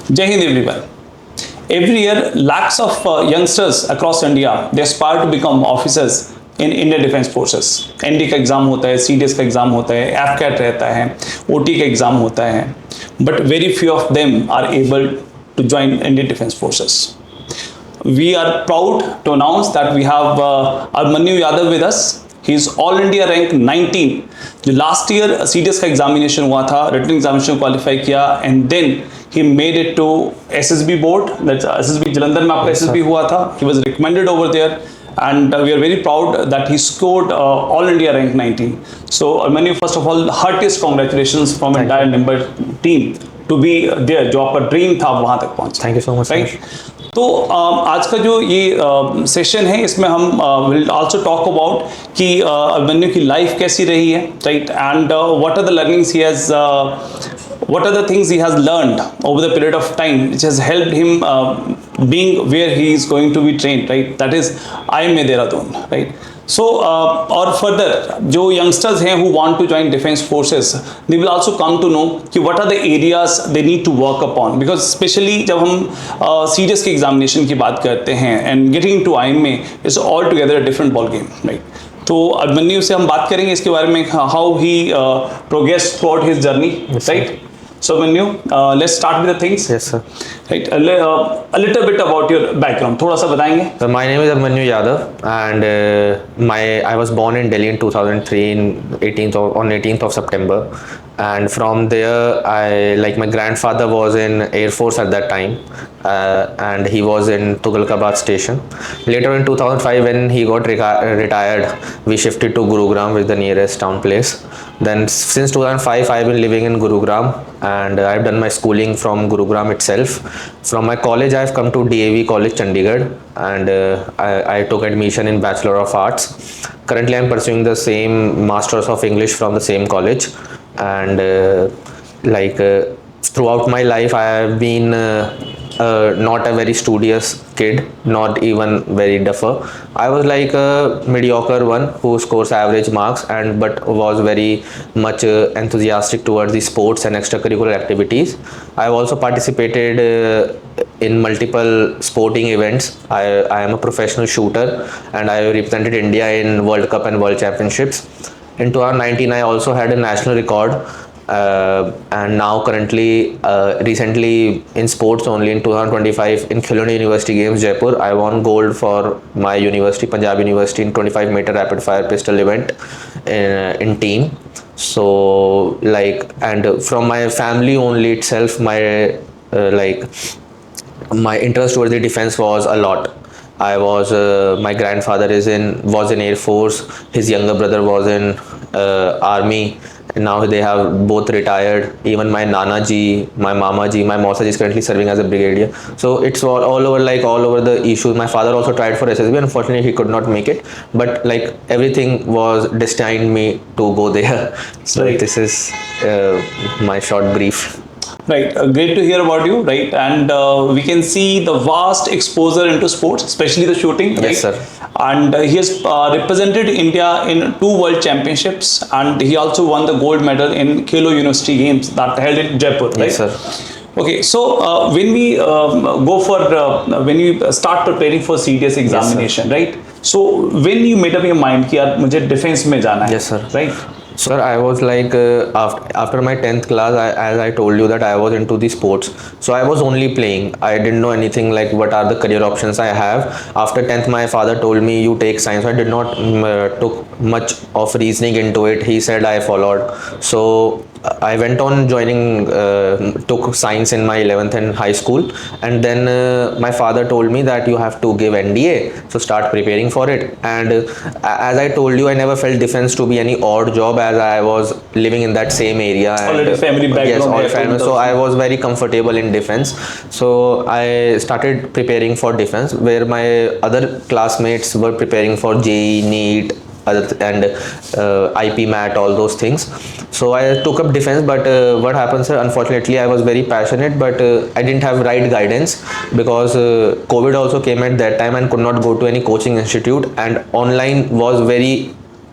Jai Hind everyone. Every year, lakhs of youngsters across India, they aspire to become officers in Indian Defence Forces. ND का exam होता है, CDS का exam होता है, AFCAT रहता है, OT का एग्ज़ाम होता है, but very few of them are able to join Indian Defence Forces. We are proud to announce that we have Abhimanyu Yadav with us. He is All India rank 19. जो last year CDS का examination हुआ था, written examination qualify किया, and then he made it to SSB board. That's SSB Jalandhar में आपका SSB हुआ था. He was recommended over there, and we are very proud that he scored All India rank 19. So Abhimanyu, first of all, heartiest congratulations from entire Nimbus team to be there. जो आपका dream था वहाँ तक पहुँच. Thank you so much. Right? तो आज का जो ये सेशन है इसमें हम विल आल्सो टॉक अबाउट कि अभिमन्यु की लाइफ कैसी रही है, right, and what are the learnings he has, what are the things he has learned over the period of time which has helped him being where he is going to be trained, right? That is IIM Dehradun, right? So or further जो youngsters हैं who want to join defense forces, they will also come to know कि what are the areas they need to work upon, because especially जब हम serious के examination की बात करते हैं and getting into IIM में is altogether a different ball game, right? तो अभिमन्यु से हम बात करेंगे इसके बारे में, how he progressed throughout his journey, right? So Abhimanyu, let's start with the things. Yes, sir. Right. A little bit about your background. थोड़ा सा बताएंगे. So my name is Abhimanyu Yadav, and I was born in Delhi in 2003 on 18th of September, and from there my grandfather was in Air Force at that time, and he was in Tughlakabad station. Later in 2005 when he got retired, we shifted to Gurugram, which is the nearest town place. Then since 2005 I've been living in Gurugram, and I've done my schooling from Gurugram itself. From my college I've come to DAV College Chandigarh, and I took admission in Bachelor of Arts. Currently I'm pursuing the same Masters of English from the same college, and throughout my life I have been not a very studious kid, not even very duffer. I was like a mediocre one who scores average marks, but was very much enthusiastic towards the sports and extracurricular activities. I have also participated in multiple sporting events. I am a professional shooter, and I represented India in World Cup and World Championships. In 2019 I also had a national record. And now currently recently in sports only, in 2025 in Khilone University Games Jaipur, I won gold for my university, Punjab University, in 25-meter rapid fire pistol event in team. So and from my family only itself, my my interest towards the defense was a lot. I was my grandfather was in Air Force, his younger brother was in army. Now they have both retired. Even my Nana ji, my Mama ji, my Mausa ji is currently serving as a brigadier. So it's all over, all over the issues. My father also tried for SSB. Unfortunately, he could not make it. But everything was destined me to go there. So right. This is my short brief. Right, great to hear about you, right? And we can see the vast exposure into sports, especially the shooting, right? Yes, sir. And he has represented India in 2 world championships, and he also won the gold medal in Khelo University Games that held in Jaipur, right? Yes, sir. Okay, so when we when you start preparing for CDS examination, yes, right? So when you made up your mind कि यार मुझे defense में जाना है, yes, sir, right? Sir, I was after my 10th class, as I told you that I was into the sports. So I was only playing. I didn't know anything what are the career options I have. After 10th, my father told me you take science. I did not took much of reasoning into it. He said I followed. So I went on joining, took science in my 11th and high school, and then my father told me that you have to give NDA, so start preparing for it. And as I told you, I never felt defense to be any odd job, as I was living in that same area. Already family background. Yes, all family. So I was very comfortable in defense. So I started preparing for defense, where my other classmates were preparing for JEE, NEET, and IP MAT, all those things. So I took up defense, but what happens, sir, unfortunately I was very passionate, but I didn't have right guidance, because COVID also came at that time and could not go to any coaching institute, and online was very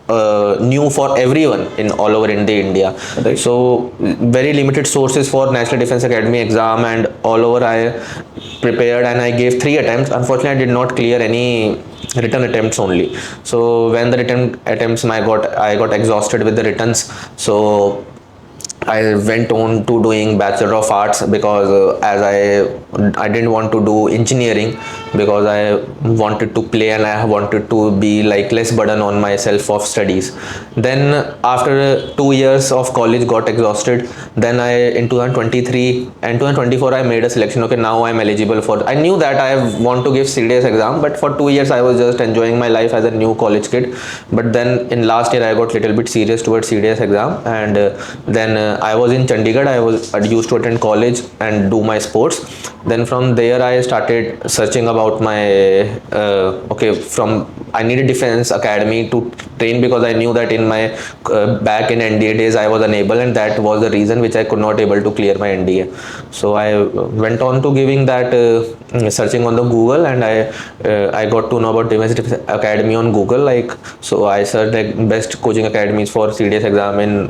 new for everyone in all over India. Right. So very limited sources for National Defence Academy exam, and all over I prepared and I gave 3 attempts. Unfortunately, I did not clear any written attempts only. So when the written attempts I got exhausted with the writtens. So I went on to doing Bachelor of Arts, because as I didn't want to do engineering, because I wanted to play and I wanted to be like less burden on myself of studies. Then after 2 years of college got exhausted, then I in 2023 and 2024 I made a selection. Okay, now I'm eligible for, I knew that I want to give CDS exam, but for 2 years I was just enjoying my life as a new college kid. But then in last year I got little bit serious towards CDS exam, and then I was in Chandigarh. I used to attend college and do my sports. Then from there I started searching about my I needed Defence Academy to train, because I knew that in my back in NDA days I was unable, and that was the reason which I could not able to clear my NDA. So I went on to giving that searching on the Google, and I got to know about Defence Academy on Google. Like, so I searched like best coaching academies for CDS exam in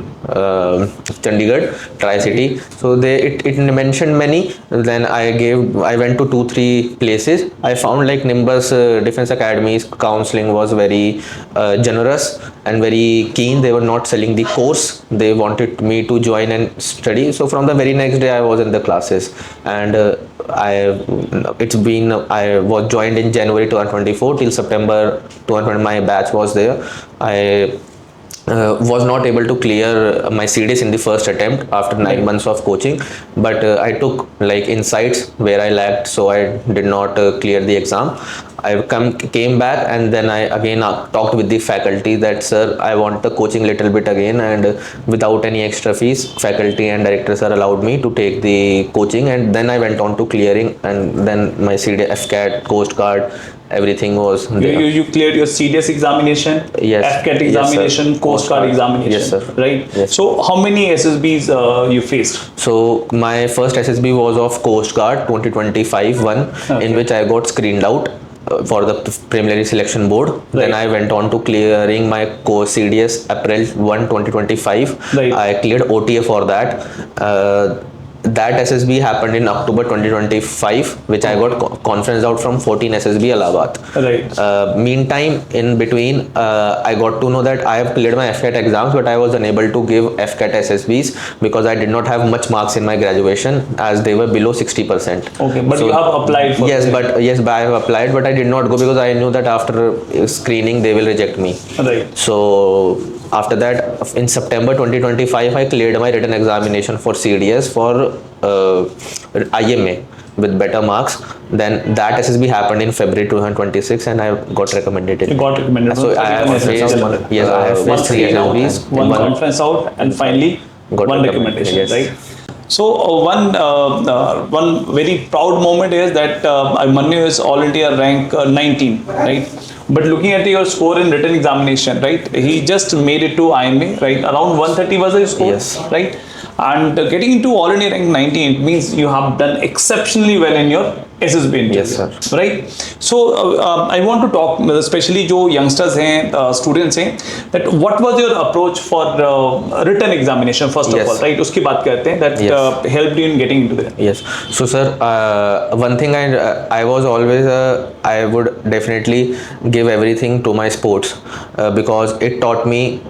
Chandigarh, Tri-City. So it mentioned many. Then I went to 2-3 places. I found like Nimbus Defence Academy's counseling was very generous and very keen. They were not selling the course. They wanted me to join and study. So from the very next day I was in the classes, and I was joined in January 2024 till September 2020. My batch was there. I was not able to clear my CDS in the first attempt after 9 months of coaching, but I took like insights where I lacked, so I did not clear the exam. I came back, and then I again talked with the faculty that, sir, I want the coaching little bit again, and without any extra fees, faculty and directors are allowed me to take the coaching. And then I went on to clearing, and then my CDS, AFCAT, Coast Guard, everything was there. You cleared your CDS examination, yes, AFCAT examination, yes, Coast Guard examination, yes, sir, right? Yes. So how many SSBs you faced? So my first SSB was of Coast Guard 2025 one, in which I got screened out for the preliminary selection board. Right. Then I went on to clearing my CDS April 1 2025. Right. I cleared OTA for that. That SSB happened in October 2025, which I got conference out from 14 SSB Allahabad. Right. Meantime, in between, I got to know that I have cleared my AFCAT exams, but I was unable to give AFCAT SSBs because I did not have much marks in my graduation, as they were below 60%. Okay, but so, you have applied for yes, but I have applied, but I did not go because I knew that after screening they will reject me. Right. So after that, in September 2025, I cleared my written examination for CDS for IMA with better marks. Then that SSB happened in February 2026, and I got recommended it. You got recommended. So I have faced, yes, I have faced 3 SSBs. One conference out, and finally one recommendation, yes. right? So one very proud moment is that Abhimanyu is all India rank 19, right? But looking at your score in written examination, right? He just made it to IMA, right? Around 130 was his score, yes, right? And getting into all India rank 19, it means you have done exceptionally well in your SSB interview, yes, sir, right? So I want to talk, especially जो youngsters हैं, students हैं, that what was your approach for written examination first yes, of all, right? उसकी बात करते हैं that yes, helped you in getting into there. Yes. So sir, one thing I was always I would definitely give everything to my sports, because it taught me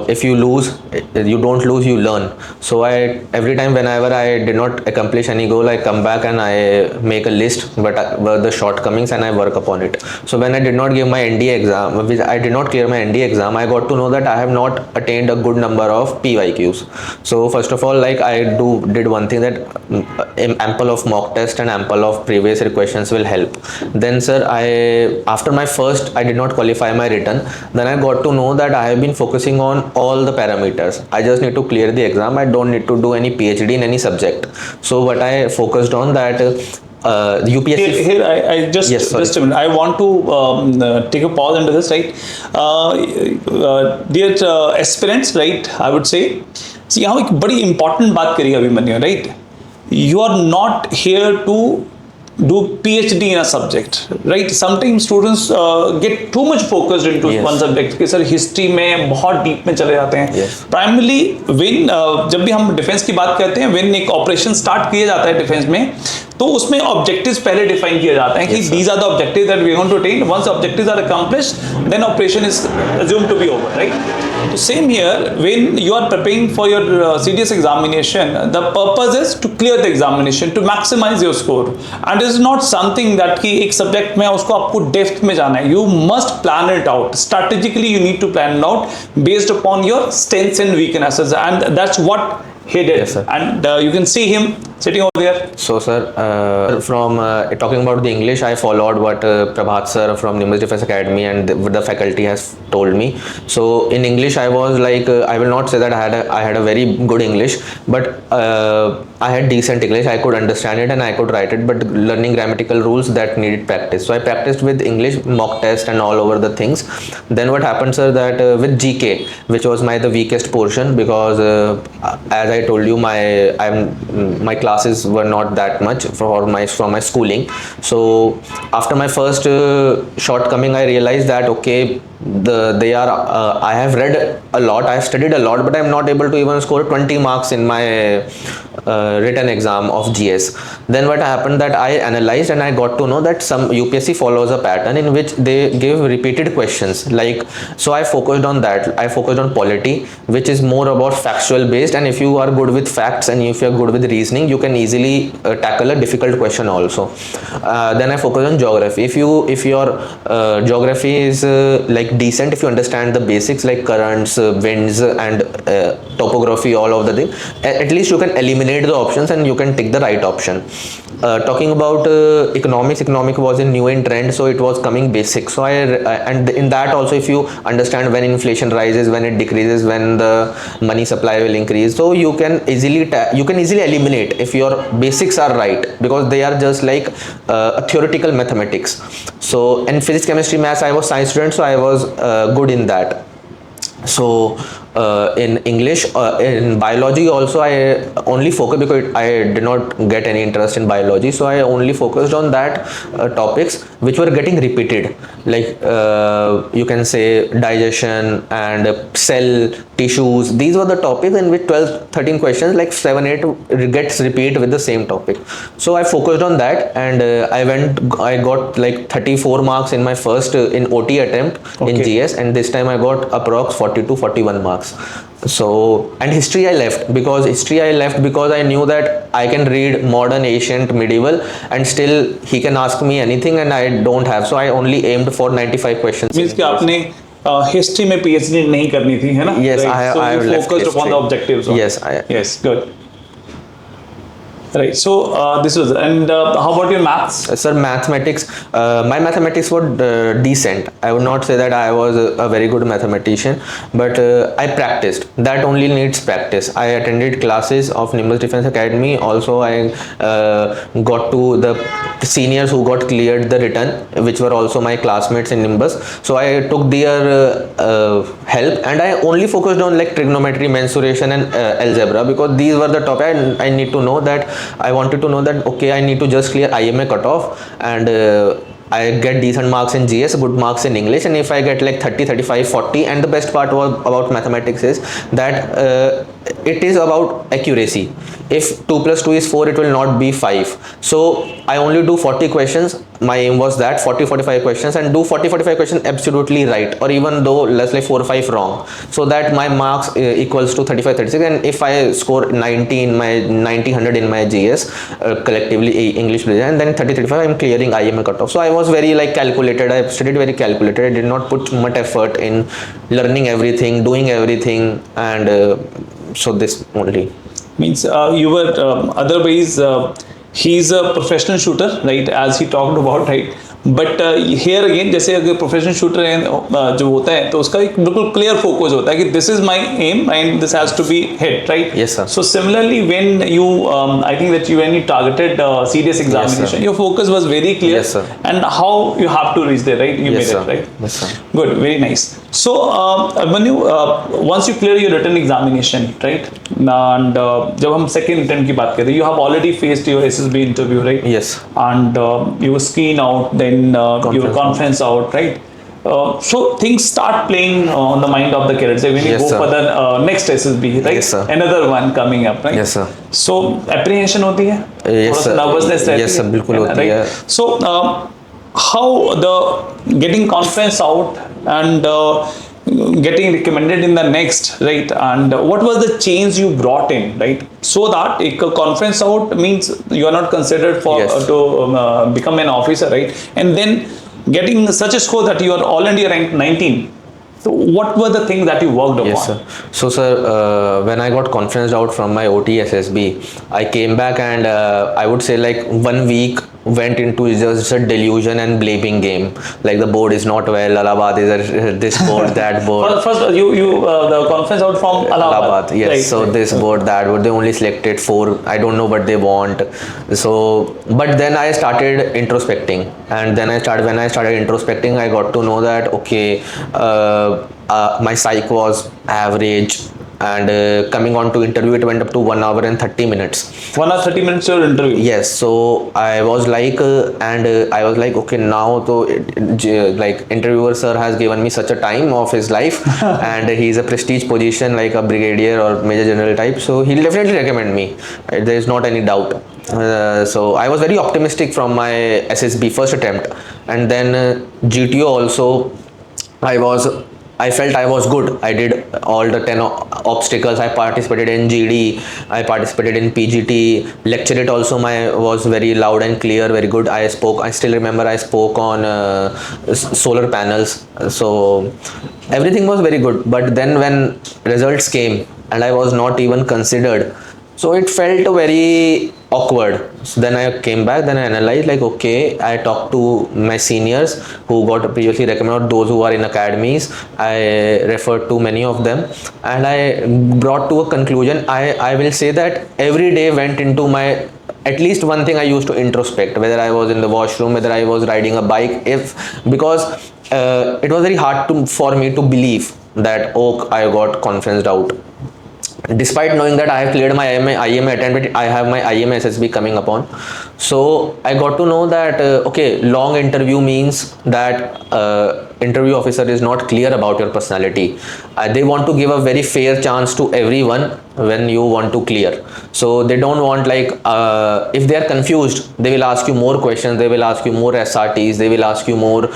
if you lose, you don't lose, you learn. So every time whenever I did not accomplish any goal, I come back and I make a list were the shortcomings, and I work upon it. So when I did not give my NDA exam, which I did not clear my NDA exam, I got to know that I have not attained a good number of PYQs. So first of all, like I did one thing, that ample of mock test and ample of previous year questions will help. Then sir, after my first, I did not qualify my written. Then I got to know that I have been focusing on all the parameters. I just need to clear the exam. I don't need to do any PhD in any subject. So what I focused on that UPSC. Here I just yes, just a minute. I want to take a pause into this, right? Dear aspirants, right? I would say, see, यहाँ एक बड़ी important बात करी Abhimanyu, right? You are not here to do PhD in a subject, right? Sometimes students get too much focused into Yes. one subject कि sir history में बहुत deep में चले जाते हैं. Yes. प्राइमरली व्हेन जब भी हम डिफेंस की बात करते हैं, व्हेन एक ऑपरेशन स्टार्ट किया जाता है डिफेंस में, तो उसमें ऑब्जेक्टिव्स पहले डिफाइन किए जाते हैं कि Yes, sir. These are the objectives that we want to attain. Once objectives are accomplished then operation is assumed to be over, right? So same here, when you are preparing for your CDS examination, the purpose is to clear the examination, to maximize your score, and it is not something that कि एक subject में उसको आपको depth में जाना है. You must plan it out strategically. You need to plan it out based upon your strengths and weaknesses, and that's what he did. Yes, sir. And you can see him sitting over there. So sir, from talking about the English, I followed what Prabhat sir from Nimbus Defence Academy and the faculty has told me. So in English, I was like, I will not say that I had a very good English, but I had decent English. I could understand it and I could write it, but learning grammatical rules that needed practice. So I practiced with English, mock test and all over the things. Then what happened, sir, that with GK, which was the weakest portion, because as I told you, my classes were not that much from my schooling. So after my first shortcoming, I realized that okay, I have read a lot, I have studied a lot, but I am not able to even score 20 marks in my written exam of GS. Then what happened, that I analyzed and I got to know that some UPSC follows a pattern in which they give repeated questions, like, so I focused on that. I focused on polity, which is more about factual based, and if you are good with facts and if you are good with reasoning, you can easily tackle a difficult question also. Then I focused on geography. If your geography is like decent, if you understand the basics like currents, winds and topography, all of the thing, at least you can eliminate the options and you can take the right option. Talking about economic was a new in trend, so it was coming basic. So and in that also, if you understand when inflation rises, when it decreases, when the money supply will increase, so you can easily eliminate if your basics are right, because they are just like a theoretical mathematics. So in physics, chemistry, maths, I was science student, so I was good in that. So in English, in biology also, I only focused because I did not get any interest in biology, so I only focused on that topics which were getting repeated, like you can say digestion and cell, tissues. These were the topics in which 12 13 questions, like 7-8 gets repeat with the same topic. So I focused on that, and I got like 34 marks in my first in OT attempt in GS, and this time I got approx 40 to 41 marks. So, and history I left because I knew that I can read modern, ancient, medieval, and still he can ask me anything and I don't have. So I only aimed for 95 questions. Means कि आपने history में PhD नहीं करनी थी, है ना? Yes, right. I have left focused upon history. the objectives. Yes, good. Right. So this was, and how about your maths? Sir, mathematics. My mathematics were decent. I would not say that I was a very good mathematician, but I practiced. That only needs practice. I attended classes of Nimbus Defence Academy. Also, I got to the seniors who got cleared the written, which were also my classmates in Nimbus. So I took their help, and I only focused on like trigonometry, mensuration, and algebra, because these were the topics I need to know that. I wanted to know that okay, I need to just clear IMA cutoff, and I get decent marks in GS, good marks in English, and if I get like 30, 35, 40, and the best part was about mathematics is that it is about accuracy. If 2 plus 2 is 4, it will not be 5. So I only do 40 questions. My aim was that 40-45 questions, and do 40-45 questions absolutely right, or even though let's say 4 or 5 wrong, so that my marks equals to 35-36. And if I score 90 in my 90-100 in my GS collectively English, and then 30-35 I'm clearing IMA cutoff. So I was very like calculated. I studied very calculated. I did not put much effort in learning everything, doing everything, and so this only. Means you were otherwise he's a professional shooter, right, as he talked about, right, but here again जैसे अगर professional shooter जो होता है तो उसका एक बिल्कुल clear focus होता है कि this is my aim and this has to be hit, right? Yes, sir. So similarly, when you, I think that when you targeted serious examination, your focus was very clear. Yes, sir. And how you have to reach there, right? You Yes, made sir. it, right? Yes, sir. Good, very nice. So, Abhimanyu, once you clear your written examination, right? And जब हम second attempt की बात करते हैं, you have already faced your SSB interview, right? Yes. And you were screen out, then your conference out, right? So things start playing on the mind of the kids. When you Yes, go sir. for the next SSB, right? Yes, sir. Another one coming up, right? Yes, sir. So apprehension होती है, Yes, sir. nervousness रहती है, Yes, sir, बिल्कुल होती right? है. So how the getting conference out and getting recommended in the next, right? And what was the change you brought in, right? So that a conference out means you are not considered for Yes. to become an officer, right? And then getting such a score that you are already ranked 19. So what were the things that you worked upon? Yes, sir. So, sir, when I got conferenced out from my OT SSB, I came back and I would say like 1 week went into just a delusion and blaming game. Like the board is not well, Allahabad is this board, that board. First you the conference out from Allahabad. Yes. Right, So right. this board, that board, they only selected 4. I don't know what they want. So, but then I started introspecting, and then when I started introspecting, I got to know that okay, my psych was average. And coming on to interview, it went up to 1 hour and 30 minutes. 1 hour 30 minutes your interview. Yes, so I was like, I was like, okay, now so like interviewer sir has given me such a time of his life, and he's a prestige position like a brigadier or major general type, so he'll definitely recommend me. There is not any doubt. So I was very optimistic from my SSB first attempt, and then GTO also. I felt I was good. I did all the 10 obstacles. I participated in GD. I participated in PGT. Lecture it also was very loud and clear, very good. I still remember I spoke on solar panels. So everything was very good. But then when results came and I was not even considered, so it felt very awkward. So then I came back, then I analyzed like, okay, I talked to my seniors who got previously recommended, those who are in academies. I referred to many of them, and I brought to a conclusion. I will say that every day went into my, at least one thing I used to introspect, whether I was in the washroom, whether I was riding a bike, because it was very hard for me to believe that, oh, I got conferenced out. Despite knowing that I have cleared my IMA attempt, I have my IMA SSB coming upon. So I got to know that okay, long interview means that interview officer is not clear about your personality. They want to give a very fair chance to everyone when you want to clear. So they don't want like if they are confused, they will ask you more questions, they will ask you more SRTs, they will ask you more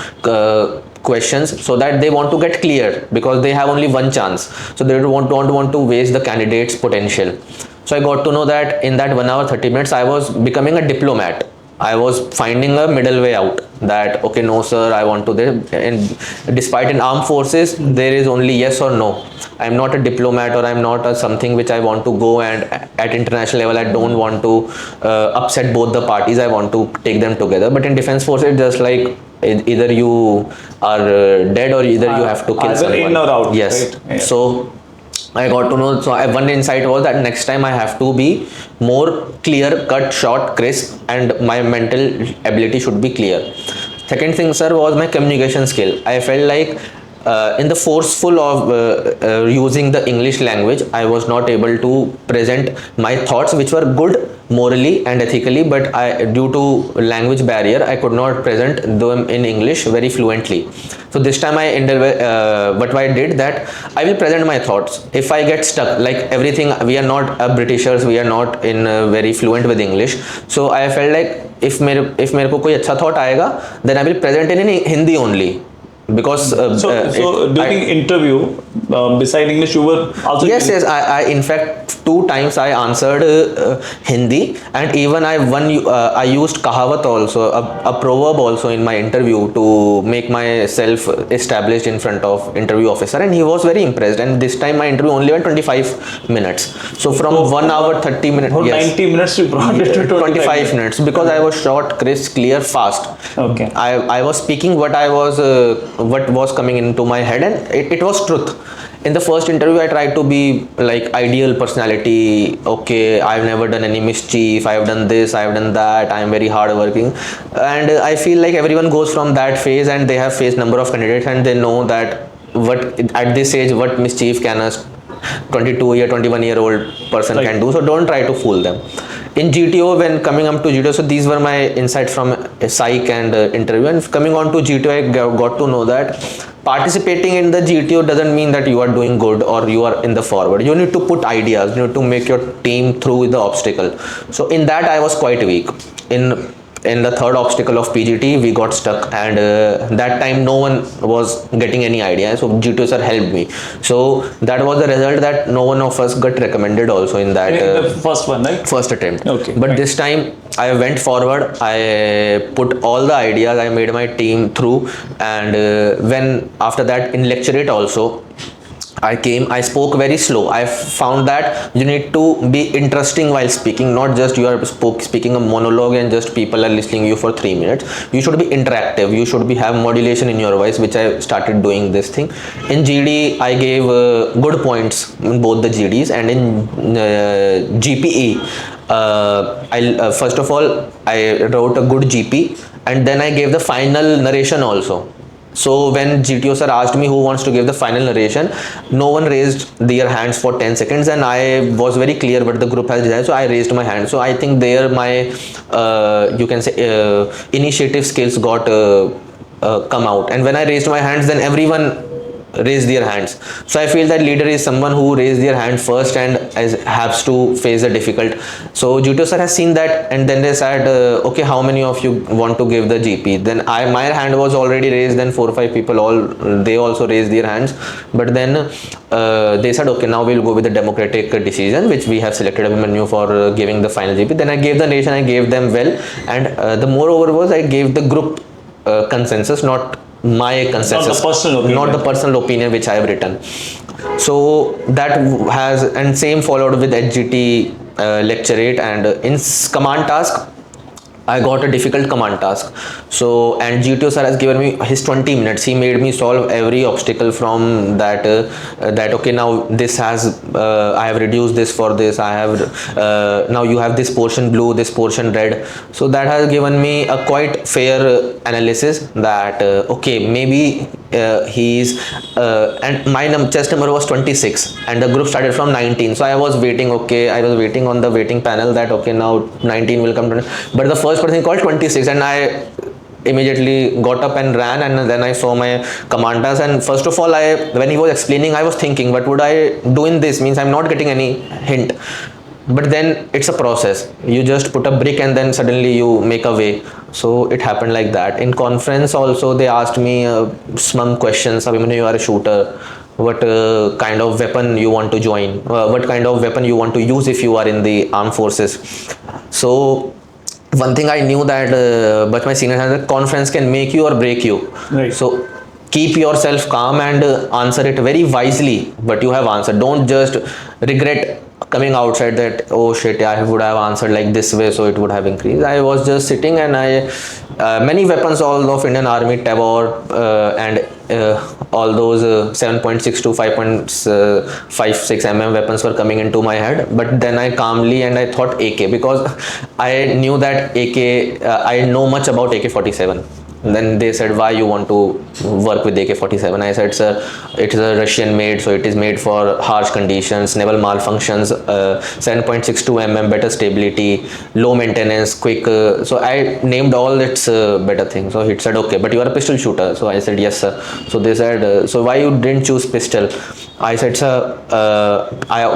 questions, so that they want to get cleared, because they have only one chance, so they don't want to waste the candidate's potential. So I got to know that in that 1 hour 30 minutes I was becoming a diplomat. I was finding a middle way out, that okay, no sir, I want to this. And despite in armed forces there is only yes or no. I am not a diplomat, or I am not a something which I want to go, and at international level I don't want to upset both the parties. I want to take them together. But in defense forces, just like either you are dead, or either you have to kill someone. In or out. Yes. Right? Yeah. So I got to know. So one insight was that next time I have to be more clear, cut, short, crisp, and my mental ability should be clear. Second thing, sir, was my communication skill. I felt like in the forceful of using the English language, I was not able to present my thoughts, which were good morally and ethically, but due to language barrier, I could not present them in English very fluently. So this time what I did, that I will present my thoughts. If I get stuck, like everything, we are not Britishers, we are not in very fluent with English. So I felt like if मेरे को कोई अच्छा thought आएगा, then I will present it in Hindi only. Because so during interview, beside English you were also Yes, I in fact 2 times I answered Hindi, and even I used kahawat also, a proverb also in my interview to make myself established in front of interview officer, and he was very impressed. And this time my interview only went 25 minutes, so from 1 hour 30 minutes, for yes, 90 minutes you brought it to 25 minutes, because I was short, crisp, clear, fast. Okay. I was speaking what was coming into my head, and it was truth. In the first interview I tried to be like ideal personality. Okay, I've never done any mischief, I've done this, I've done that, I'm very hardworking. And I feel like everyone goes from that phase, and they have faced number of candidates, and they know that what at this age what mischief can a 22-year 21-year-old person Right. can do. So don't try to fool them. In GTO, when coming up to GTO, so these were my insights from psych and interview. And coming on to GTO, I got to know that participating in the GTO doesn't mean that you are doing good or you are in the forward. You need to put ideas, you need to make your team through the obstacle. So in that I was quite weak. In the third obstacle of PGT we got stuck, and that time no one was getting any idea, so GTO sir helped me. So that was the result, that no one of us got recommended also in that the first one, right? first attempt. Okay, But right. this time I went forward, I put all the ideas, I made my team through. And when after that in lecturate also I spoke very slow. I found that you need to be interesting while speaking, not just you are speaking a monologue and just people are listening you for 3 minutes. You should be interactive, you should have modulation in your voice, which I started doing this thing. In GD I gave good points in both the GDs, and in GPE first of all I wrote a good GP, and then I gave the final narration also. So when GTO sir asked me who wants to give the final narration, no one raised their hands for 10 seconds, and I was very clear what the group has designed, so I raised my hand. So I think there my you can say initiative skills got come out, and when I raised my hands, then everyone raise their hands. So I feel that leader is someone who raised their hand first and has to face the difficult. So GTO sir has seen that, and then they said okay, how many of you want to give the GP? Then my hand was already raised, then 4 or 5 people they also raised their hands. But then they said okay, now we'll go with the democratic decision, which we have selected Abhimanyu for giving the final GP. Then I gave the nation, I gave them well, and the moreover was I gave the group consensus, not my consensus, not the personal opinion which I have written. So that has, and same followed with HGT lecturate. And in command task I got a difficult command task. So, and GTO sir has given me his 20 minutes. He made me solve every obstacle from that. That okay, now this has I have reduced this for this. I have now you have this portion blue, this portion red. So that has given me a quite fair analysis that okay, maybe he's and my chest number was 26, and the group started from 19. So I was waiting. Okay, I was waiting on the waiting panel that okay, now 19 will come to, but the first person called 26, and I immediately got up and ran, and then I saw my commanders. And first of all, when he was explaining, I was thinking what would I do in this, means I'm not getting any hint. But then it's a process, you just put a brick and then suddenly you make a way. So it happened like that. In conference also they asked me some questions. Abhimanyu, you are a shooter, what kind of weapon you want to join, what kind of weapon you want to use if you are in the armed forces. So one thing I knew that but my senior said that conference can make you or break you. Right. So keep yourself calm and answer it very wisely, but you have answered. Don't just regret coming outside that oh shit, I would have answered like this way, so it would have increased. I was just sitting, and I many weapons all of Indian Army, Tabor and all those 7.6 to 5.56 mm weapons were coming into my head. But then I calmly and I thought AK, because I knew that AK I know much about AK-47. Then they said, why you want to work with AK-47? I said, sir, it is a Russian made, so it is made for harsh conditions, naval malfunctions, 7.62 mm, better stability, low maintenance, quick. So I named all its better things. So he said, okay, but you are a pistol shooter. So I said, yes, sir. So they said, so why you didn't choose pistol? I said, sir,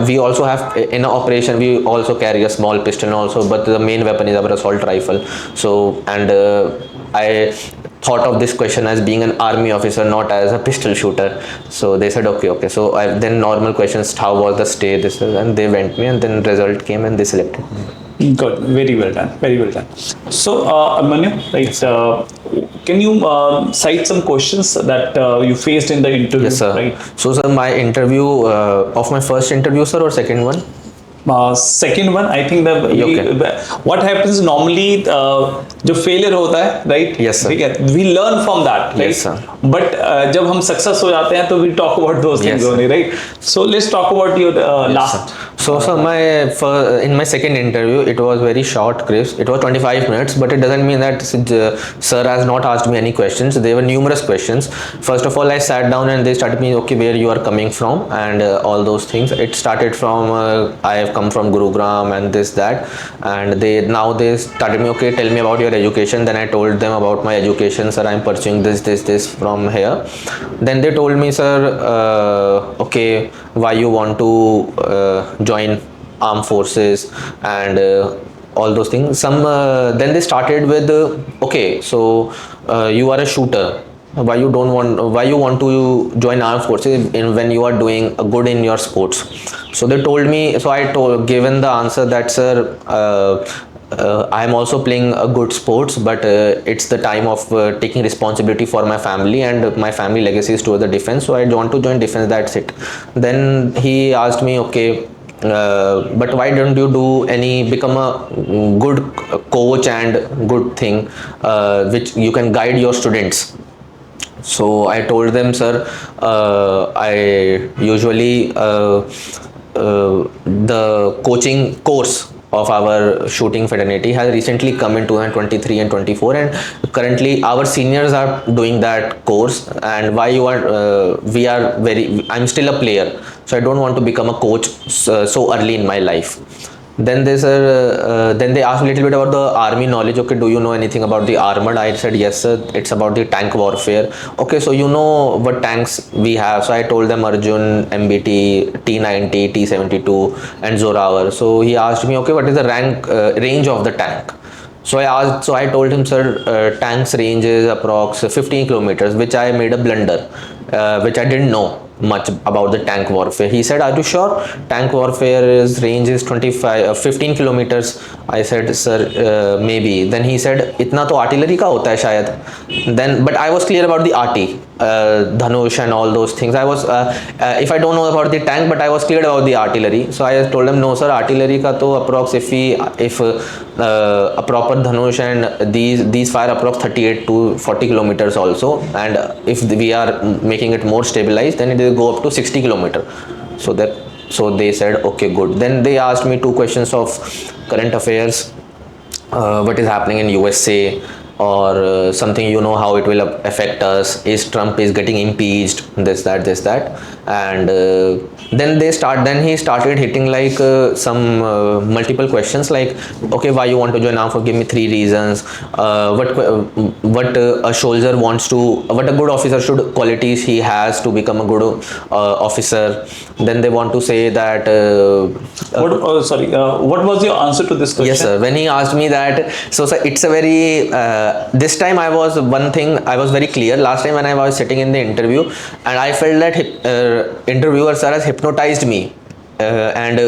we also have in operation, we also carry a small pistol also, but the main weapon is our assault rifle. So, and I thought of this question as being an army officer, not as a pistol shooter. So they said, okay. So then normal questions, how was the stay, this, and they went me, and then result came and they selected me. Good, very well done, very well done. So, Abhimanyu, right, can you cite some questions that you faced in the interview? Yes, sir. Right? So, sir, my interview, of my first interview, sir, or second one? Second one, I think what happens normally, जो failure होता है, right? Yes, sir. ठीक है, we learn from that, right? Yes, sir. But जब हम success हो जाते हैं, तो we talk about those things Yes, only, right? So let's talk about your last. So, in my second interview, it was very short, crisp. It was 25 minutes, but it doesn't mean that sir has not asked me any questions. There were numerous questions. First of all, I sat down and they started me, okay, where you are coming from, and all those things. It started from I have come from Gurugram and this, that, and they started me, okay, tell me about your education. Then I told them about my education, sir, I'm pursuing this from here. Then they told me, sir, okay, why you want to join armed forces and all those things. Then they started with, okay, so you are a shooter, why you want to join armed forces when you are doing good in your sports. So they told me, so I given the answer that, sir, I am also playing a good sports, but it's the time of taking responsibility for my family, and my family legacy is towards the defense, so I want to join defense, that's it. Then he asked me, okay, but why don't you become a good coach and good thing which you can guide your students. So I told them, sir, I usually the coaching course of our shooting fraternity has recently come in 2023 and 24, and currently our seniors are doing that course, and I'm still a player, so I don't want to become a coach so early in my life. Then they asked a little bit about the army knowledge. Okay, do you know anything about the armored? I said, yes, sir, it's about the tank warfare. Okay, so you know what tanks we have. So I told them Arjun, MBT, T90, T72 and Zorawar. So he asked me, okay, what is the range of the tank? So I told him, sir, tank's range is approx 15 kilometers, which I made a blunder, which I didn't know much about the tank warfare. He said, are you sure? Tank warfare's range is 15 kilometers. I said, sir, maybe. Then he said, itna to artillery ka hota hai shayad. Then, but I was clear about the RT, Dhanush and all those things. I was, if I don't know about the tank, but I was clear about the artillery. So I told him, no, sir, artillery ka to approx, if a proper Dhanush and these fire approx 38 to 40 kilometers also, and if we are making it more stabilized, then it will go up to 60 kilometer. So they said, okay, good. Then they asked me 2 questions of current affairs, what is happening in USA, or something, you know, how it will affect us, is Trump is getting impeached, this, that, and then he started hitting like some multiple questions, like, okay, why you want to join armed forces, give me 3 reasons, what a soldier wants to, what a good officer should, qualities he has to become a good officer. Then they want to say that what was your answer to this question? Yes, sir, when he asked me that, so sir, it's a very this time I was very clear. Last time when I was sitting in the interview, and I felt that interviewer sir has hypnotized me, and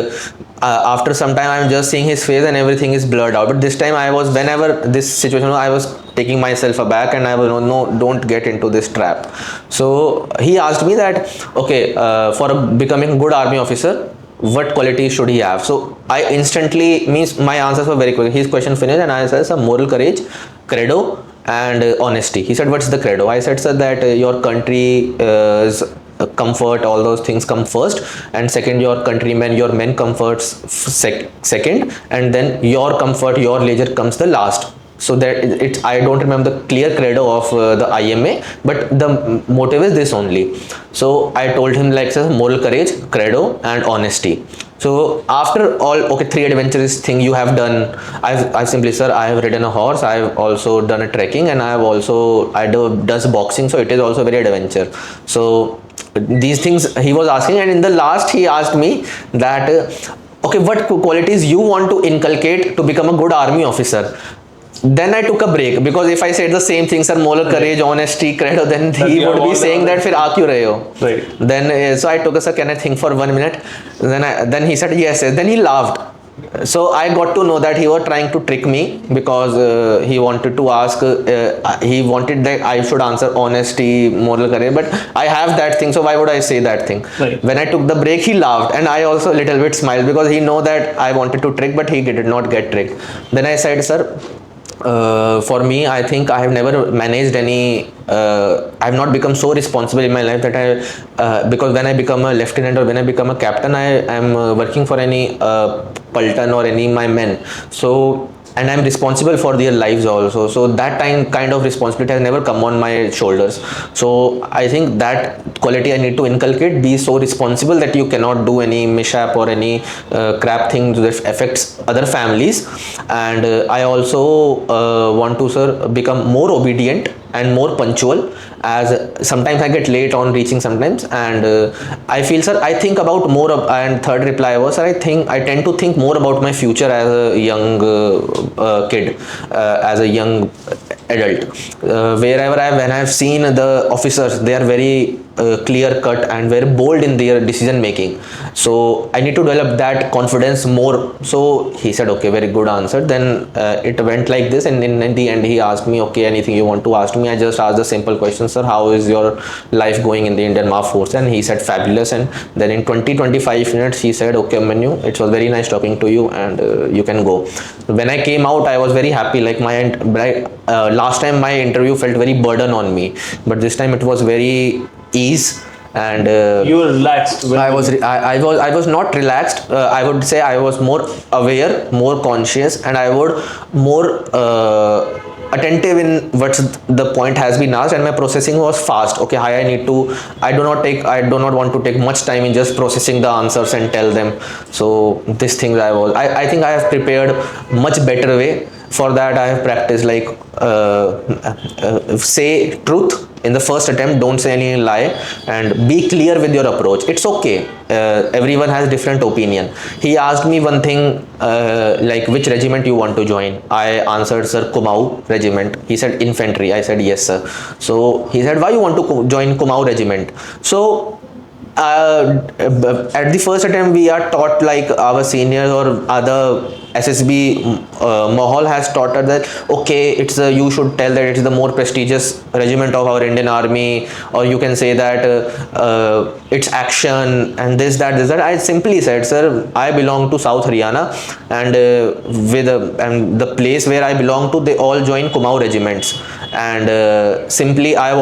after some time I'm just seeing his face and everything is blurred out. But this time whenever this situation, I was taking myself aback, and I was, no, don't get into this trap. So he asked me that, okay, for becoming a good army officer, what qualities should he have? So I instantly, my answers were very quick. His question finished and I said, some moral courage, credo and honesty. He said, what's the credo? I said, sir, that your country's comfort, all those things come first, and second, your countrymen, your men comforts second, and then your comfort, your leisure comes the last. So that I don't remember the clear credo of the IMA, but the motive is this only. So I told him, like, sir, moral courage, credo and honesty. So after all, okay, 3 adventurous thing you have done, I've simply, sir, I have ridden a horse, I have also done a trekking, and I does boxing, so it is also very adventure. So these things he was asking, and in the last he asked me that okay, what qualities you want to inculcate to become a good army officer. then I took a break because if I said the same thing, sir, moral courage, honesty, credo, then he would be saying that, फिर आ क्यों रहे हो? Right. Then so I took a, sir, can I think for 1 minute? Then he said yes, yes. Then he laughed. So I got to know that he was trying to trick me because he wanted to ask, he wanted that I should answer honesty, moral courage, but I have that thing, so why would I say that thing? Right. When I took the break, he laughed, and I also a little bit smiled because he know that I wanted to trick, but he did not get tricked. Then I said, sir, for me, I think I have never managed any. I have not become so responsible in my life that because when I become a lieutenant or when I become a captain, I am working for any Paltan or any my men. So. And I'm responsible for their lives also. So that kind of responsibility has never come on my shoulders. So I think that quality I need to inculcate. Be so responsible that you cannot do any mishap or any crap thing that affects other families. And I also want to, sir, become more obedient and more punctual, as sometimes I get late on reaching sometimes, and I feel, sir, I think about more and third reply was, sir, I tend to think more about my future as a young kid, as a young adult. Wherever when I've seen the officers, they are very clear cut and very bold in their decision making, so I need to develop that confidence more. So he said, okay, very good answer. Then it went like this, and in the end he asked me, okay, anything you want to ask me? I just asked the simple question, sir, how is your life going in the Indian Armed Force? And he said fabulous. And then in 20-25 minutes he said, okay Abhimanyu, it was very nice talking to you, and you can go. When I came out, I was very happy. Like last time my interview felt very burden on me, but this time it was very ease. And you were relaxed. I was not relaxed. I would say I was more aware, more conscious, and I would more attentive in what the point has been asked, and my processing was fast. Okay, I do not want to take much time in just processing the answers and tell them. So these things I think I have prepared much better way. For that I have practiced, like say truth in the first attempt, don't say any lie, and be clear with your approach. It's okay, everyone has different opinion. He asked me one thing, like which regiment you want to join. I answered, sir, Kumaon regiment. He said infantry. I said yes, sir. So he said, why you want to join Kumaon regiment? So at the first attempt we are taught, like our seniors or other SSB Mahal has taught us that, okay, you should tell that it's the more prestigious regiment of our Indian Army, or you can say that it's action and this that. I simply said, sir, I belong to South Haryana, and and the place where I belong to, they all join Kumaon regiments, and simply I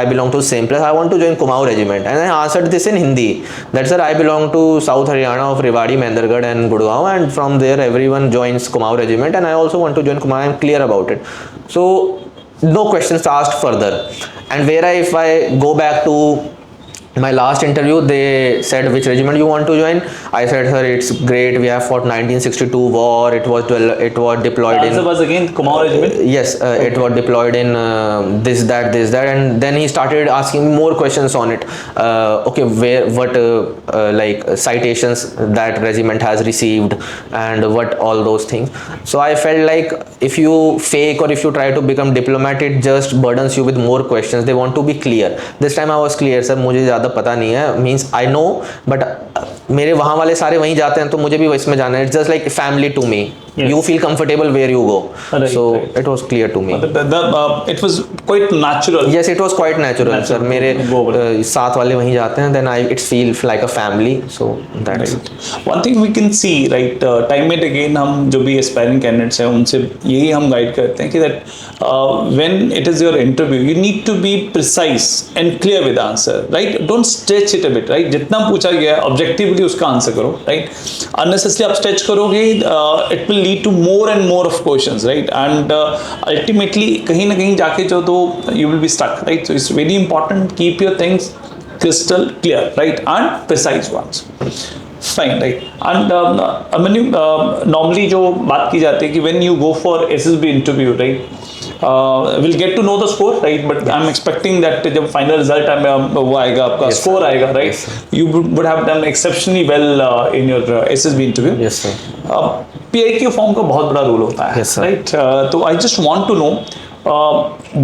belong to the same place. I want to join Kumaon regiment, and I answered this in Hindi, that, sir, I belong to South Haryana of Rewari, Mendargarh and Gurgaon, and from there everyone joins Kumaon regiment, and I also want to join Kumaon. I am clear about it. So no questions asked further. And if I go back to my last interview, they said, which regiment you want to join? I said, sir, it's great, we have fought 1962 war. It was deployed in, was again Kumaon regiment? Yes, okay. It was deployed in this that, and then he started asking me more questions on it. Okay, what like citations that regiment has received, and what all those things. So I felt like if you fake or if you try to become diplomat, it just burdens you with more questions. They want to be clear. This time I was clear, sir, मुझे ज़्यादा पता नहीं है, means I know, but मेरे वहाँ वाले सारे वहीं जाते हैं, तो मुझे भी इसमें जाना है. It's just like family to me. You feel comfortable where you go. So it was clear to me. It was quite natural. Yes, it was quite natural, sir. मेरे साथ वाले वहीं जाते हैं, then it feels like a family. So that's it. One thing we can see, right, time and again हम जो भी aspiring candidates हैं उनसे यही हम guide करते हैं कि that when it is your interview, you need to be precise and clear with the answer, right? Don't stretch it a bit, right? जितना पूछा गया objectively उसका answer करो, right? Unnecessarily आप stretch करोगे, it will lead to more and more of questions, right? And ultimately कहीं ना कहीं जाके जो तो you will be stuck, right? So it's very important, keep your things crystal clear, right, and precise ones. Fine, right? And normally जो बात की जाती है कि when you go for SSB interview, right, we'll get to know the score, right? But I'm expecting that जब final result वो आएगा आपका score आएगा, right? You would have done exceptionally well in your SSB interview. Yes, sir. PIQ form का बहुत बड़ा role होता है, Yes, sir. right? तो I just want to know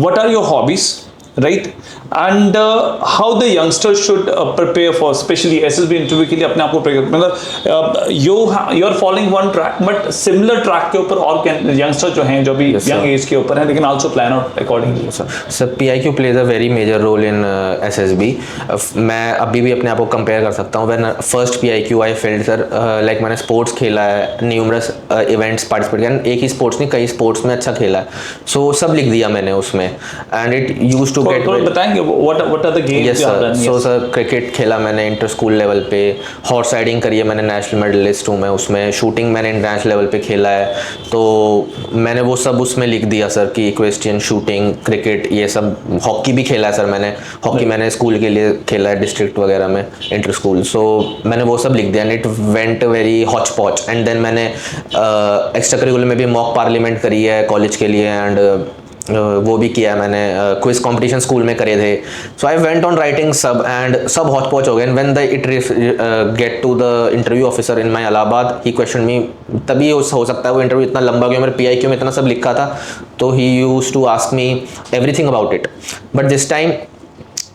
what are your hobbies, right? And how the youngsters should prepare for especially SSB interview के लिए अपने आप को prepare, मतलब you are following one track but similar track के ऊपर और youngster जो हैं जो भी young age के ऊपर हैं, they can also plan out accordingly. So PIQ plays a very major role in SSB. मैं अभी भी अपने आप को compare कर सकता हूँ. When first PIQ I felt sir like मैंने sports खेला है, numerous events participate किया, एक ही sports नहीं कई sports में अच्छा खेला है, so सब लिख दिया मैंने उसमें, and it used to get. बताएंगे what are the games? Yes sir. So sir cricket खेला मैंने इंटर स्कूल लेवल पे, हॉर्स राइडिंग करी है मैंने, नेशनल मेडलिस्ट हूँ मैं उसमें, शूटिंग मैंने इंटरनेशनल लेवल पे खेला है, तो मैंने वो सब उसमें लिख दिया सर कि इक्वेस्ट्रियन, शूटिंग, क्रिकेट, ये सब. हॉकी भी खेला है सर मैंने, हॉकी मैंने स्कूल के लिए खेला है डिस्ट्रिक्ट वगैरह में, इंटर स्कूल, सो मैंने वो सब लिख दिया and it went very Hooch पॉच. एंड देन मैंने एक्स्ट्रा करिकुलर में भी मॉक पार्लियामेंट करी है कॉलेज के लिए, एंड वो भी किया मैंने, क्विज कंपटीशन स्कूल में करे थे. So I went on writing सब एंड सब हॉच पॉच हो गए. And when the it get to the interview officer in my Allahabad, he question me, तभी हो सकता है वो इंटरव्यू इतना लंबा गया, मेरे PIQ में इतना सब लिखा था, तो he used to ask me everything about it. But this time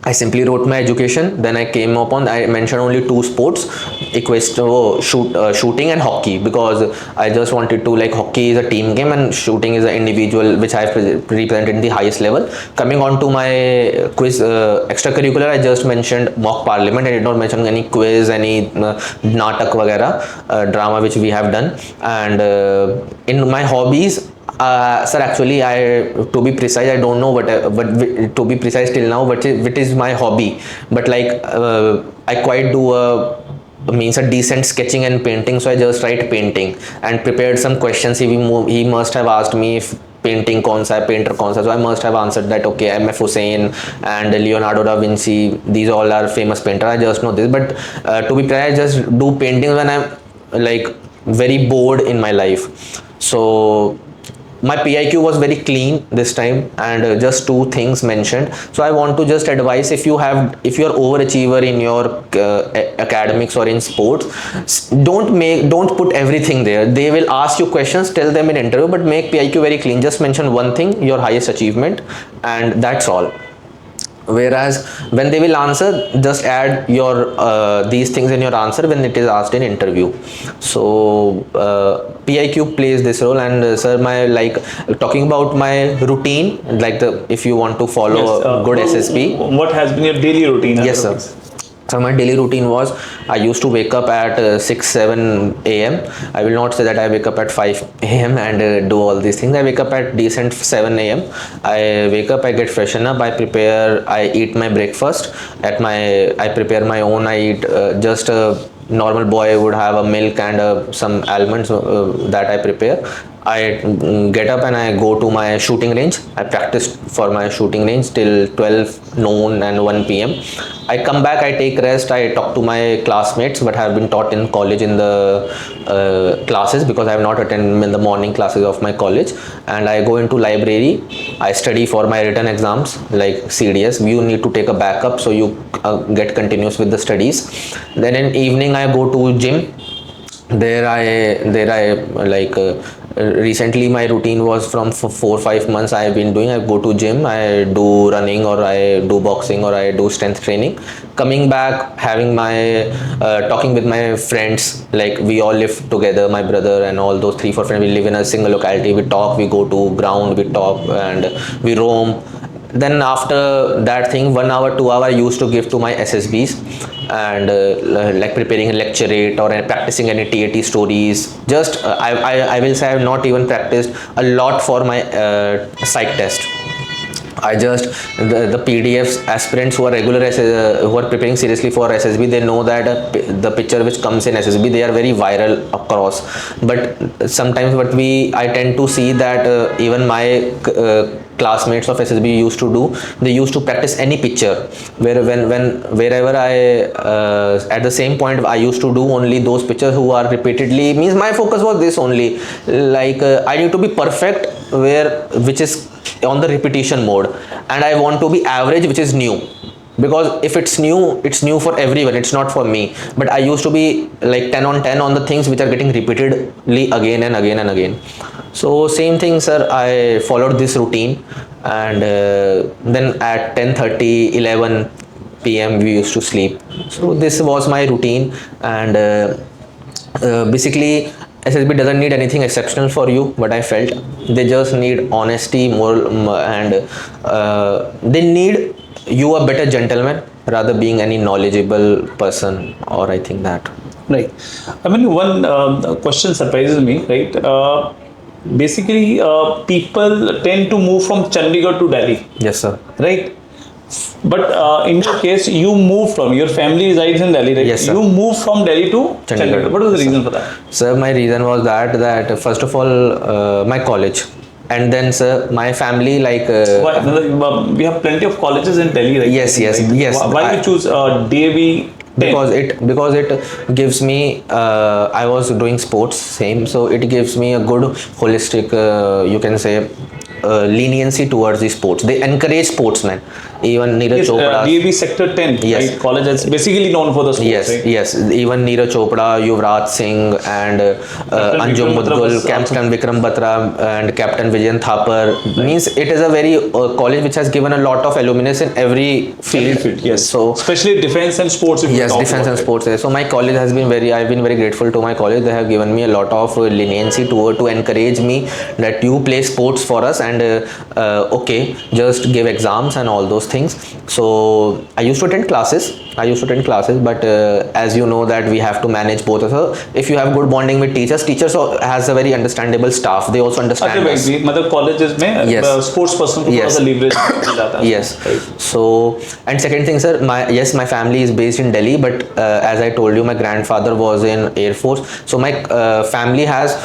I simply wrote my education, then I came upon, I mentioned only two sports, shooting and hockey, because I just wanted to, like, hockey is a team game and shooting is an individual which I have represented in the highest level. Coming on to my quiz extracurricular, I just mentioned mock parliament, I did not mention any quiz, any natak वगैरह, drama which we have done. And in my hobbies, sir, actually, to be precise, I don't know what to be precise till now, what is my hobby, but like I quite do means a decent sketching and painting, so I just write painting and prepared some questions. He must have asked me if painting कौन सा है, painter कौन सा, so I must have answered that okay, MF Hussain and Leonardo da Vinci, these all are famous painter, I just know this. But to be precise, I just do paintings when I'm like very bored in my life. So my PIQ was very clean this time, and just two things mentioned. So I want to just advise, if you are overachiever in your academics or in sports, don't put everything there. They will ask you questions, tell them in interview, but make PIQ very clean. Just mention one thing, your highest achievement, and that's all. Whereas when they will answer, just add your these things in your answer when it is asked in interview. So PIQ plays this role. And sir, my, like, talking about my routine, like if you want to follow a good SSB, what has been your daily routine? Yes sir. So my daily routine was, I used to wake up at 6-7 a.m. I will not say that I wake up at 5 a.m. and do all these things. I wake up at decent 7 a.m. I wake up, I get freshen up, I eat my breakfast. I prepare my own. I eat just a normal boy would have a milk and some almonds that I prepare. I get up and I go to my shooting range. I practice for my shooting range till 12 noon and 1 p.m. I come back, I take rest, I talk to my classmates what have been taught in college in the classes, because I have not attended in the morning classes of my college. And I go into library, I study for my written exams like CDS. You need to take a backup, so you get continuous with the studies. Then in evening I go to gym. There I like recently my routine was from 4-5 months I have been doing. I go to gym, I do running, or I do boxing, or I do strength training. Coming back, having my talking with my friends, like we all live together, my brother and all those 3-4 friends, we live in a single locality. We talk, we go to ground, we talk and we roam. Then after that thing, 1 hour 2 hour I used to give to my SSBs, and like preparing a lecturate or practicing any TAT stories. Just I will say I have not even practiced a lot for my psych test. I just the PDFs, aspirants who are who are preparing seriously for SSB, they know that the picture which comes in SSB, they are very viral across. But sometimes I tend to see that even my classmates of SSB used to do, they used to practice any picture, wherever I at the same point I used to do only those pictures who are repeatedly, means my focus was this only, like I need to be perfect, which is on the repetition mode, and I want to be average, which is new. Because if it's new for everyone, it's not for me. But I used to be like 10 on 10 on the things which are getting repeatedly again and again and again. So same thing, sir, I followed this routine, and then at 10:30, 11 p.m. we used to sleep. So this was my routine, and basically SSB doesn't need anything exceptional for you, but I felt they just need honesty, moral, and they need you a better gentleman rather being any knowledgeable person, or I think that. Right. I mean, one question surprises me, right? Basically, people tend to move from Chandigarh to Delhi, Yes, sir. right? But in your case, you moved from, your family resides in Delhi, right? Yes, sir. You moved from Delhi to Chandigarh. What was the reason for that? Sir, my reason was that first of all, my college, and then, sir, my family, like Why? We have plenty of colleges in Delhi, right? Yes, yes, Right? yes. Why you choose DAV? because it gives me I was doing sports same, so it gives me a good holistic you can say leniency towards the sports. They encourage sportsmen. Even Neeraj Yes, Chopra. DAV Sector 10, Yes. right? College is basically known for the sports, Yes, right? yes. Even Neeraj Chopra, Yuvraj Singh, and Anjum Vikram Batra Mudgul, was Captain Vikram Batra, and Captain Vijayan Thapar. Means it is a very college which has given a lot of alumnus in every field. Yes. So Especially defense and sports. if you yes, talk defense about and it. sports. So my college has been I've been very grateful to my college. They have given me a lot of leniency to encourage me that you play sports for us, and okay, just give exams and all those things. So I used to attend classes. But as you know that we have to manage both. So if you have good bonding with teachers has a very understandable staff. They also understand अच्छा us. भाई मतलब colleges में Yes. sports person को थोड़ा Yes. सा leverage मिल जाता है. Yes. Right. So, and second thing, sir, my family is based in Delhi, but as I told you, my grandfather was in Air Force. So my family has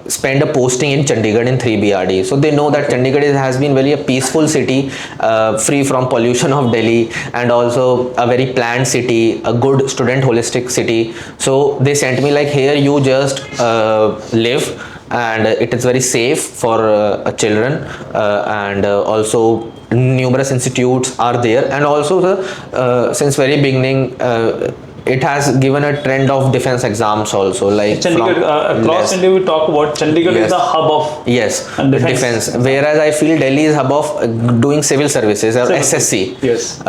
spent a posting in Chandigarh in 3BRD. So they know that Chandigarh has been very a peaceful city, free from pollution of Delhi, and also a very planned city, a good student holistic city. So they sent me like, here you just live, and it is very safe for children, and also numerous institutes are there, and also since very beginning it has given a trend of defense exams also, like Chandigarh across Yes. India we talk about Chandigarh Yes. is the hub of Yes, and defense. Whereas I feel Delhi is hub of doing civil services or Civil SSC. Yes.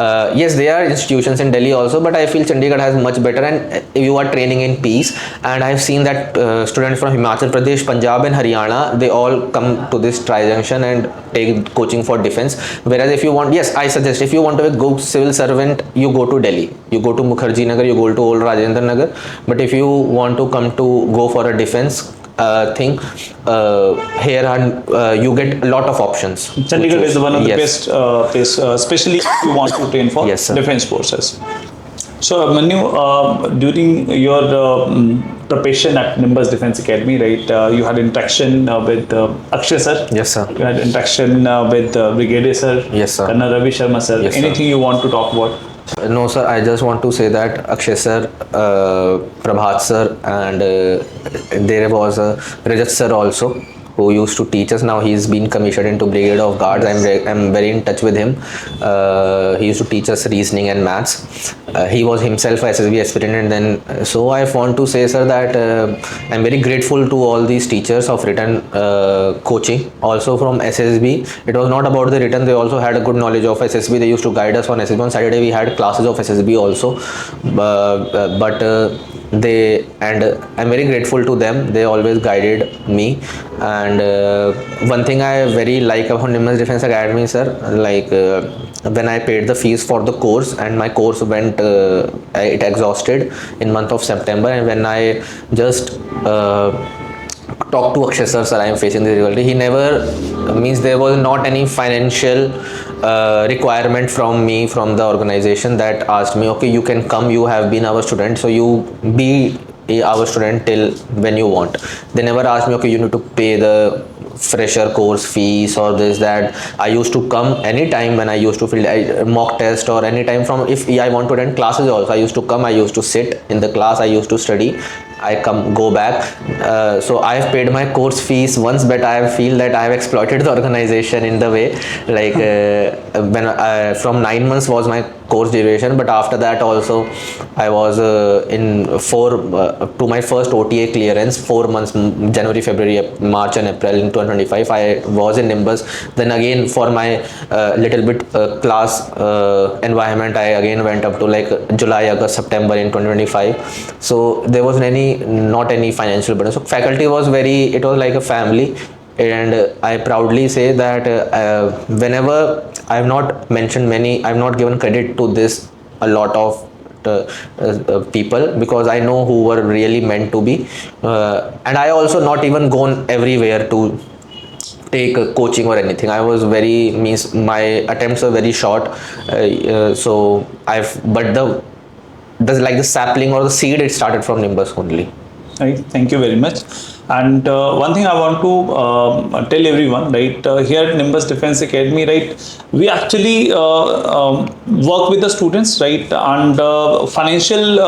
Yes, there are institutions in Delhi also, but I feel Chandigarh has much better, and you are training in peace. And I've seen that students from Himachal Pradesh, Punjab, and Haryana, they all come to this tri-junction and take coaching for defense. Whereas if you want, yes, I suggest if you want to be a good civil servant, you go to Delhi, you go to Mukherjee Nagar, you go to Old Rajendra Nagar. But if you want to go for a defense thing, here you get a lot of options. Chandigarh is one of the Yes. best place, especially if you want to train for Yes, sir. defense forces. So Manu, during your preparation at Nimbus Defence Academy, right, you had interaction with Akshay sir. Yes, sir. You had interaction with Brigadier sir. Yes, sir. Colonel Ravi Sharma sir. Yes, sir. Anything you want to talk about? No, sir. I just want to say that Akshay sir, Prabhat sir, and there was Rajat sir also, who used to teach us. Now he's been commissioned into Brigade of Guards. I'm very in touch with him. He used to teach us reasoning and maths. He was himself a SSB aspirant, and then so I want to say, sir, that I'm very grateful to all these teachers of written coaching. Also from SSB, it was not about the written. They also had a good knowledge of SSB. They used to guide us on SSB. On Saturday we had classes of SSB also, but I'm very grateful to them. They always guided me. And one thing I very like about Nimbus Defence Academy, sir, like when I paid the fees for the course, and my course went it exhausted in month of September, and when I just talked to Akshay sir, I am facing this difficulty. He never means there was not any financial requirement from me, from the organization, that asked me, okay, you can come, you have been our student, so you be our student till when you want. They never asked me, okay, you need to pay the fresher course fees or this, that. I used to come anytime when I used to fill a mock test, or anytime from if I want to attend classes also. I used to come, I used to sit in the class, I used to study. I go back. So I have paid my course fees once, but I feel that I have exploited the organization in the way, like when from 9 months was my course duration, but after that also I was in to my first OTA clearance, 4 months, January, February, March and April in 2025 I was in Nimbus. Then again for my little bit class environment, I again went up to like July, August, September in 2025. So there was not any financial burden. So faculty was it was like a family. And I proudly say that whenever I have not mentioned I have not given credit to this a lot of people, because I know who were really meant to be, and I also not even gone everywhere to take coaching or anything. I was my attempts were very short, so but the sapling or the seed, it started from Nimbus only. Right, thank you very much. And one thing I want to tell everyone, right, here at Nimbus Defence Academy, right, we actually work with the students, right, and financial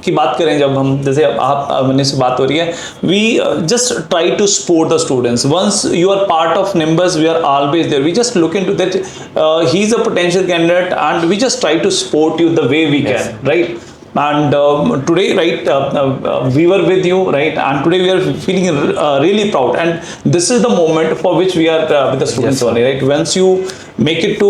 की बात करें जब हम, जैसे आप मैंने से बात हो रही है, we just try to support the students. Once you are part of Nimbus, we are always there. We just look into that. He is a potential candidate, and we just try to support you the way we can, right? And today, right, we were with you, right, and today we are feeling really proud, and this is the moment for which we are with the students only, right? Once you make it to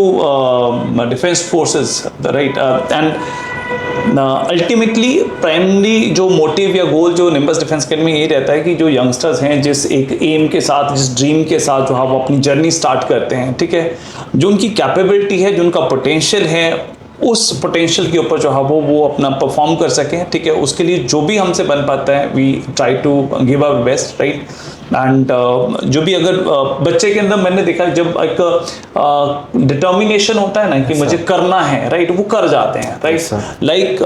defense forces, right, and ultimately primary जो motive या गोल जो nimbus defence academy ये रहता है कि जो youngsters हैं जिस एक एम के साथ, जिस ड्रीम के साथ जो है वो अपनी जर्नी स्टार्ट करते हैं, ठीक है, जो उनकी कैपेबिलिटी है, जो उनका पोटेंशियल है, उस पोटेंशियल के ऊपर जो है वो अपना परफॉर्म कर सकें, ठीक है, उसके लिए जो भी हमसे बन पाता है we try to give our best, right. And जो भी अगर बच्चे के अंदर मैंने देखा जब एक डिटर्मिनेशन होता है ना कि मुझे करना है, राइट, वो कर जाते हैं, राइट। लाइक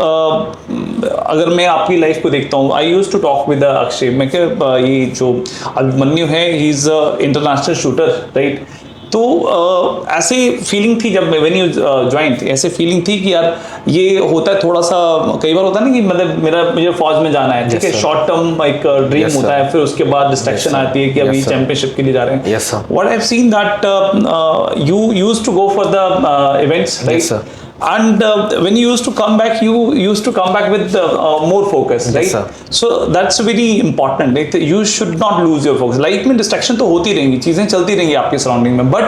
अगर मैं आपकी लाइफ को देखता हूँ, I use to talk with Akshay, मैं क्या ये जो अभिमन्यु है, he is international shooter, right. तो ऐसे फीलिंग थी जब मैं व्हेन यू ज्वाइन, ऐसे फीलिंग थी कि यार ये होता है थोड़ा सा, कई बार होता है ना कि मतलब मुझे फौज में जाना है, ठीक है, शॉर्ट टर्म एक ड्रीम होता है, फिर उसके बाद डिस्ट्रैक्शन आती है कि अभी चैंपियनशिप के लिए जा रहे हैं। What I have seen that you used to go for the events, right, and when you used to come back, you used to come back with more focus, right? So that's very important, right? You should not lose your focus. Life में distraction तो होती रहेंगी, चीज़ें चलती रहेंगी आपके surrounding में, but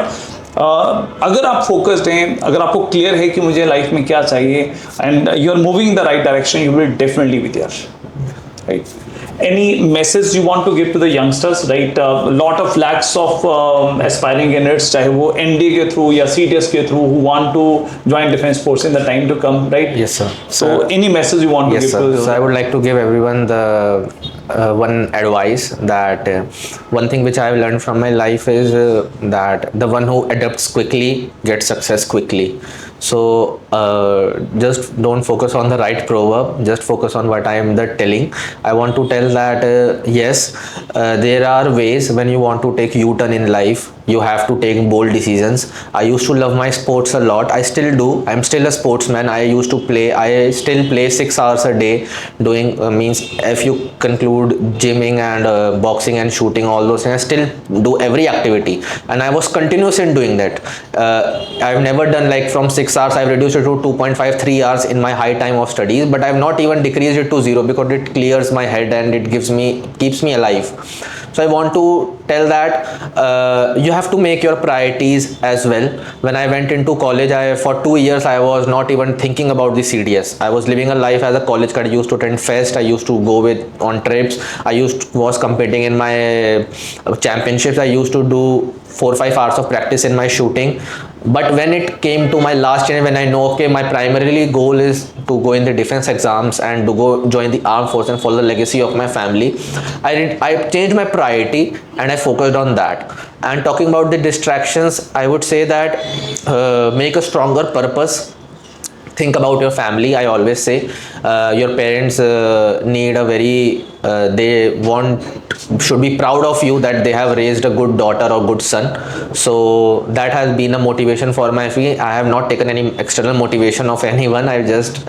अगर आप फोकस्ड हैं, अगर आपको क्लियर है कि मुझे लाइफ में क्या चाहिए, and you are moving the right direction, you will definitely be there, right. Any message you want to give to the youngsters, right? Lot of lakhs of aspiring candidates, चाहे वो ND के through या CTS के through, who want to join defense force in the time to come, right? Yes, sir. So any message you want to give to? So I would like to give everyone the one advice, that one thing which I have learned from my life is that the one who adapts quickly gets success quickly. So just don't focus on the right proverb, just focus on what I am telling. I want to tell that yes, there are ways when you want to take U-turn in life. You have to take bold decisions. I used to love my sports a lot. I still do. I'm still a sportsman. I used to play. I still play 6 hours a day, doing means if you conclude gymming and boxing and shooting, all those things, I still do every activity, and I was continuous in doing that. I've never done like from 6 hours, I've reduced it to 2.5, 3 hours in my high time of studies, but I've not even decreased it to 0, because it clears my head and it keeps me alive. So I want to tell that you have to make your priorities as well. When I went into college, for 2 years I was not even thinking about the CDS. I was living a life as a college kid. I used to attend fest, I used to go on trips, I was competing in my championships, I used to do 4-5 hours of practice in my shooting. But when it came to my last year, when I know, okay, my primarily goal is to go in the defense exams and to go join the armed force and follow the legacy of my family, I changed my priority and I focused on that. And talking about the distractions, I would say that make a stronger purpose. Think about your family. I always say your parents need a very should be proud of you that they have raised a good daughter or good son. So that has been a motivation for my family. I have not taken any external motivation of anyone. I've just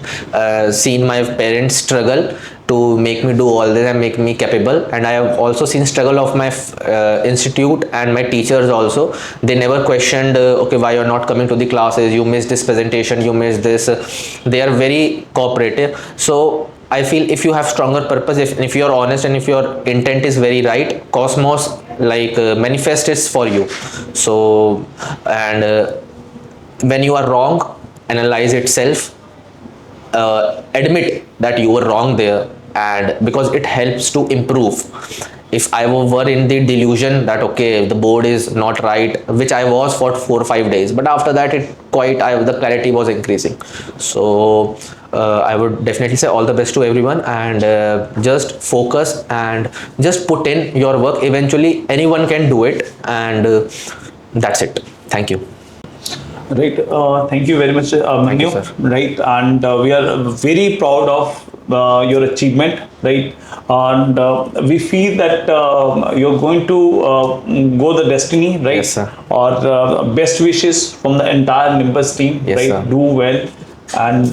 seen my parents struggle, to make me do all this and make me capable. And I have also seen struggle of my institute and my teachers also. They never questioned okay, why you're not coming to the classes, you missed this presentation, you missed this. They are very cooperative. So I feel if you have stronger purpose, if you're honest and if your intent is very right, cosmos manifests for you. So and when you are wrong, analyze itself, admit that you were wrong there, and because it helps to improve. If I were in the delusion that okay, the board is not right, which I was for 4 or 5 days, but after that the clarity was increasing. So I would definitely say all the best to everyone, and just focus and just put in your work. Eventually anyone can do it, and that's it. Thank you. Right. Thank you very much, Manu. sir. Right, and we are very proud of your achievement. Right, and we feel that you're going to go the destiny. Right, Yes, sir. Or best wishes from the entire Nimbus team. Yes, right, sir. do well, and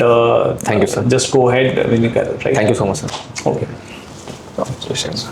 Thank you, sir. Just go ahead, Vinika. Right. Thank you so much, sir. Okay. Congratulations.